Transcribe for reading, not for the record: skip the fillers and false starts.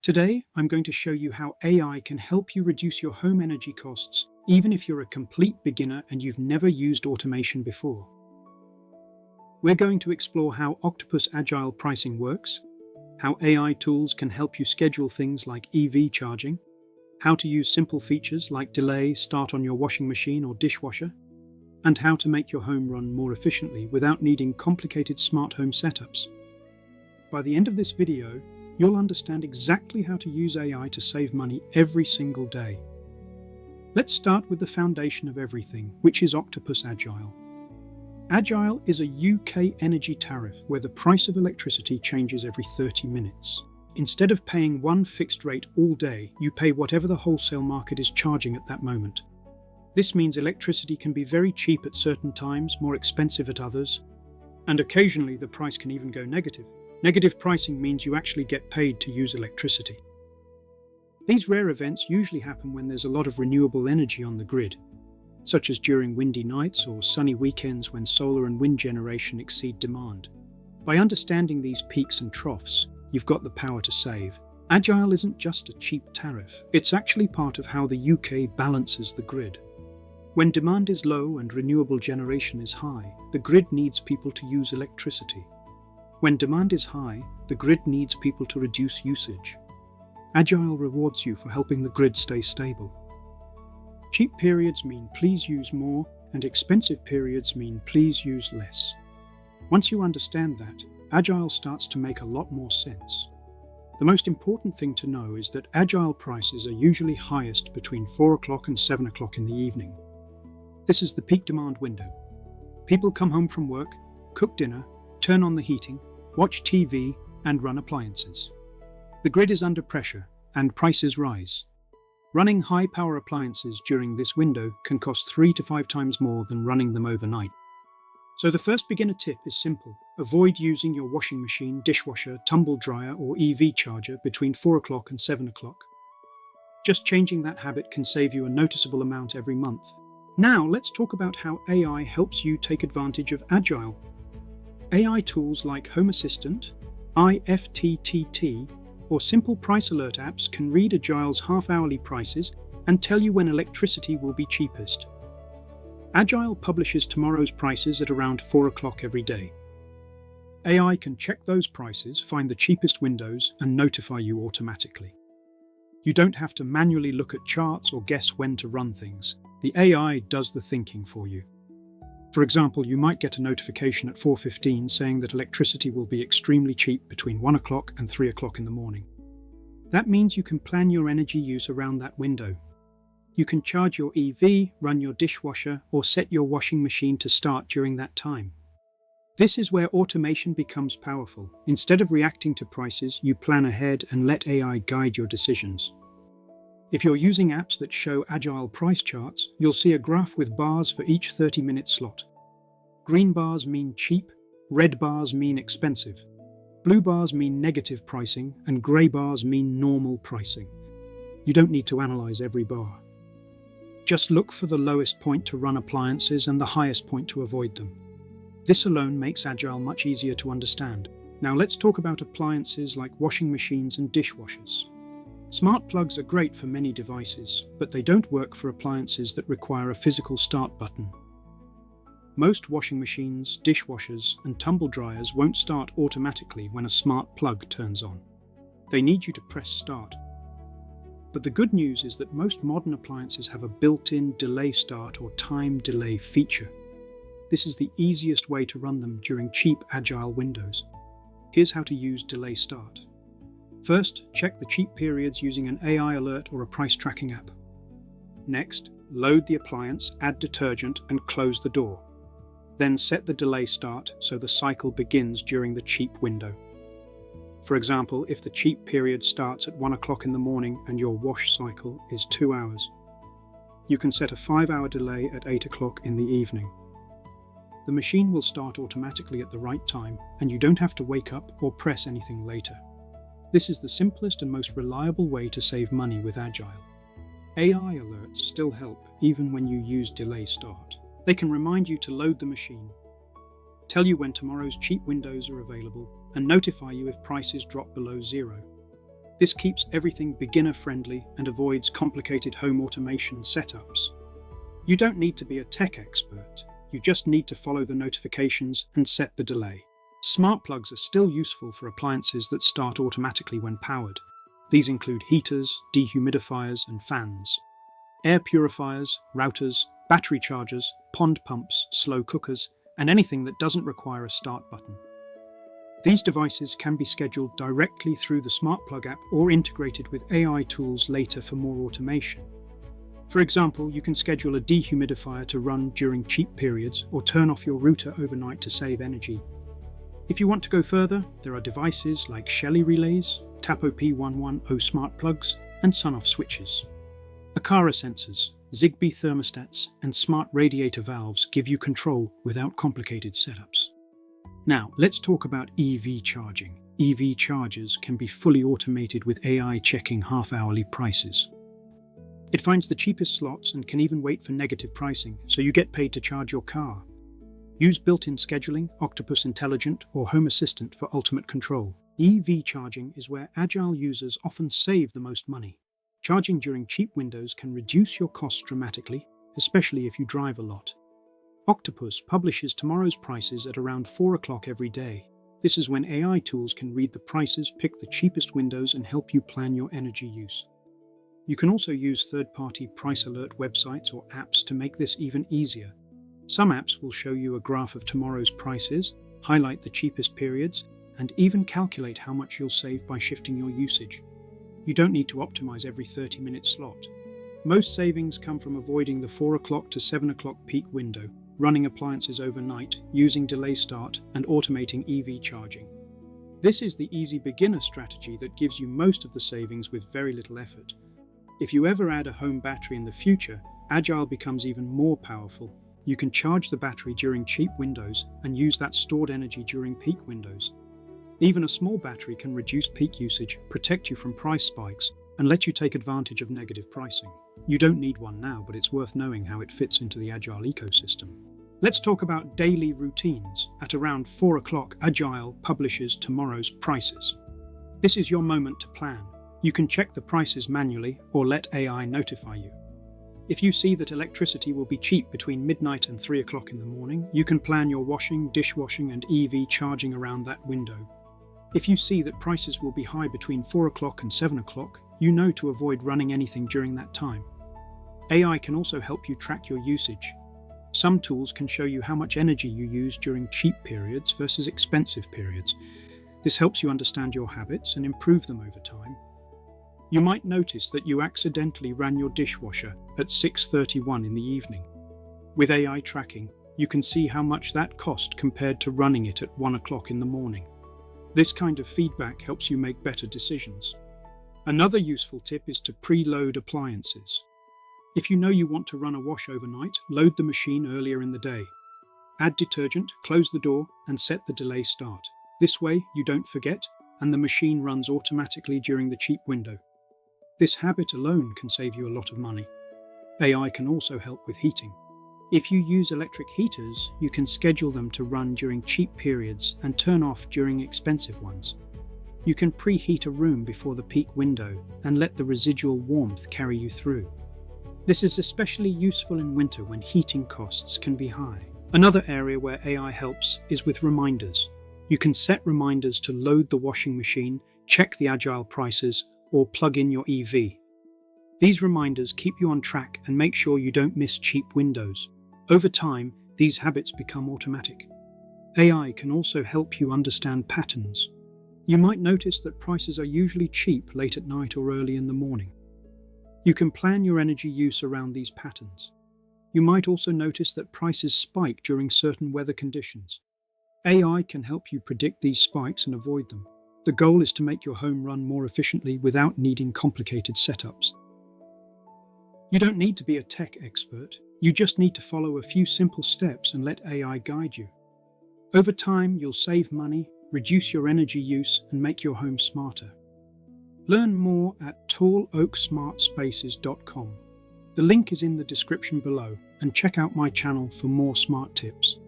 Today, I'm going to show you how AI can help you reduce your home energy costs, even if you're a complete beginner and you've never used automation before. We're going to explore how Octopus Agile pricing works, how AI tools can help you schedule things like EV charging, how to use simple features like delay start on your washing machine or dishwasher, and how to make your home run more efficiently without needing complicated smart home setups. By the end of this video, you'll understand exactly how to use AI to save money every single day. Let's start with the foundation of everything, which is Octopus Agile. Agile is a UK energy tariff where the price of electricity changes every 30 minutes. Instead of paying one fixed rate all day, you pay whatever the wholesale market is charging at that moment. This means electricity can be very cheap at certain times, more expensive at others, and occasionally the price can even go negative. Negative pricing means you actually get paid to use electricity. These rare events usually happen when there's a lot of renewable energy on the grid, such as during windy nights or sunny weekends when solar and wind generation exceed demand. By understanding these peaks and troughs, you've got the power to save. Agile isn't just a cheap tariff, it's actually part of how the UK balances the grid. When demand is low and renewable generation is high, the grid needs people to use electricity. When demand is high, the grid needs people to reduce usage. Agile rewards you for helping the grid stay stable. Cheap periods mean please use more, and expensive periods mean please use less. Once you understand that, Agile starts to make a lot more sense. The most important thing to know is that Agile prices are usually highest between 4 o'clock and 7 o'clock in the evening. This is the peak demand window. People come home from work, cook dinner, turn on the heating, watch TV, and run appliances. The grid is under pressure, and prices rise. Running high-power appliances during this window can cost 3 to 5 times more than running them overnight. So the first beginner tip is simple. Avoid using your washing machine, dishwasher, tumble dryer, or EV charger between 4 o'clock and 7 o'clock. Just changing that habit can save you a noticeable amount every month. Now let's talk about how AI helps you take advantage of Agile. AI tools like Home Assistant, IFTTT, or simple price alert apps can read Agile's half-hourly prices and tell you when electricity will be cheapest. Agile publishes tomorrow's prices at around 4 o'clock every day. AI can check those prices, find the cheapest windows, and notify you automatically. You don't have to manually look at charts or guess when to run things. The AI does the thinking for you. For example, you might get a notification at 4:15 saying that electricity will be extremely cheap between 1 o'clock and 3 o'clock in the morning. That means you can plan your energy use around that window. You can charge your EV, run your dishwasher, or set your washing machine to start during that time. This is where automation becomes powerful. Instead of reacting to prices, you plan ahead and let AI guide your decisions. If you're using apps that show Agile price charts, you'll see a graph with bars for each 30-minute slot. Green bars mean cheap, red bars mean expensive, blue bars mean negative pricing, and grey bars mean normal pricing. You don't need to analyze every bar. Just look for the lowest point to run appliances and the highest point to avoid them. This alone makes Agile much easier to understand. Now let's talk about appliances like washing machines and dishwashers. Smart plugs are great for many devices, but they don't work for appliances that require a physical start button. Most washing machines, dishwashers, and tumble dryers won't start automatically when a smart plug turns on. They need you to press start. But the good news is that most modern appliances have a built-in delay start or time delay feature. This is the easiest way to run them during cheap Agile windows. Here's how to use delay start. First, check the cheap periods using an AI alert or a price tracking app. Next, load the appliance, add detergent, and close the door. Then set the delay start so the cycle begins during the cheap window. For example, if the cheap period starts at 1 o'clock in the morning and your wash cycle is 2 hours, you can set a 5-hour delay at 8 o'clock in the evening. The machine will start automatically at the right time, and you don't have to wake up or press anything later. This is the simplest and most reliable way to save money with Agile. AI alerts still help even when you use delay start. They can remind you to load the machine, tell you when tomorrow's cheap windows are available, and notify you if prices drop below zero. This keeps everything beginner-friendly and avoids complicated home automation setups. You don't need to be a tech expert. You just need to follow the notifications and set the delay. Smart plugs are still useful for appliances that start automatically when powered. These include heaters, dehumidifiers, and fans. Air purifiers, routers, battery chargers, pond pumps, slow cookers, and anything that doesn't require a start button. These devices can be scheduled directly through the Smart Plug app or integrated with AI tools later for more automation. For example, you can schedule a dehumidifier to run during cheap periods or turn off your router overnight to save energy. If you want to go further, there are devices like Shelly relays, TAPO P110 smart plugs, and sun-off switches. Akara sensors, Zigbee thermostats, and smart radiator valves give you control without complicated setups. Now, let's talk about EV charging. EV chargers can be fully automated with AI checking half-hourly prices. It finds the cheapest slots and can even wait for negative pricing, so you get paid to charge your car. Use built-in scheduling, Octopus Intelligent, or Home Assistant for ultimate control. EV charging is where Agile users often save the most money. Charging during cheap windows can reduce your costs dramatically, especially if you drive a lot. Octopus publishes tomorrow's prices at around 4 o'clock every day. This is when AI tools can read the prices, pick the cheapest windows, and help you plan your energy use. You can also use third-party price alert websites or apps to make this even easier. Some apps will show you a graph of tomorrow's prices, highlight the cheapest periods, and even calculate how much you'll save by shifting your usage. You don't need to optimize every 30-minute slot. Most savings come from avoiding the 4 o'clock to 7 o'clock peak window, running appliances overnight, using delay start, and automating EV charging. This is the easy beginner strategy that gives you most of the savings with very little effort. If you ever add a home battery in the future, Agile becomes even more powerful. You can charge the battery during cheap windows and use that stored energy during peak windows. Even a small battery can reduce peak usage, protect you from price spikes, and let you take advantage of negative pricing. You don't need one now, but it's worth knowing how it fits into the Agile ecosystem. Let's talk about daily routines. At around 4 o'clock, Agile publishes tomorrow's prices. This is your moment to plan. You can check the prices manually or let AI notify you. If you see that electricity will be cheap between midnight and 3 o'clock in the morning, you can plan your washing, dishwashing, and EV charging around that window. If you see that prices will be high between 4 o'clock and 7 o'clock, you know to avoid running anything during that time. AI can also help you track your usage. Some tools can show you how much energy you use during cheap periods versus expensive periods. This helps you understand your habits and improve them over time. You might notice that you accidentally ran your dishwasher at 6:31 in the evening. With AI tracking, you can see how much that cost compared to running it at 1 o'clock in the morning. This kind of feedback helps you make better decisions. Another useful tip is to preload appliances. If you know you want to run a wash overnight, load the machine earlier in the day. Add detergent, close the door, and set the delay start. This way, you don't forget, and the machine runs automatically during the cheap window. This habit alone can save you a lot of money. AI can also help with heating. If you use electric heaters, you can schedule them to run during cheap periods and turn off during expensive ones. You can preheat a room before the peak window and let the residual warmth carry you through. This is especially useful in winter when heating costs can be high. Another area where AI helps is with reminders. You can set reminders to load the washing machine, check the Agile prices, or plug in your EV. These reminders keep you on track and make sure you don't miss cheap windows. Over time, these habits become automatic. AI can also help you understand patterns. You might notice that prices are usually cheap late at night or early in the morning. You can plan your energy use around these patterns. You might also notice that prices spike during certain weather conditions. AI can help you predict these spikes and avoid them. The goal is to make your home run more efficiently without needing complicated setups. You don't need to be a tech expert. You just need to follow a few simple steps and let AI guide you. Over time, you'll save money, reduce your energy use, and make your home smarter. Learn more at talloaksmartspaces.com. The link is in the description below, and check out my channel for more smart tips.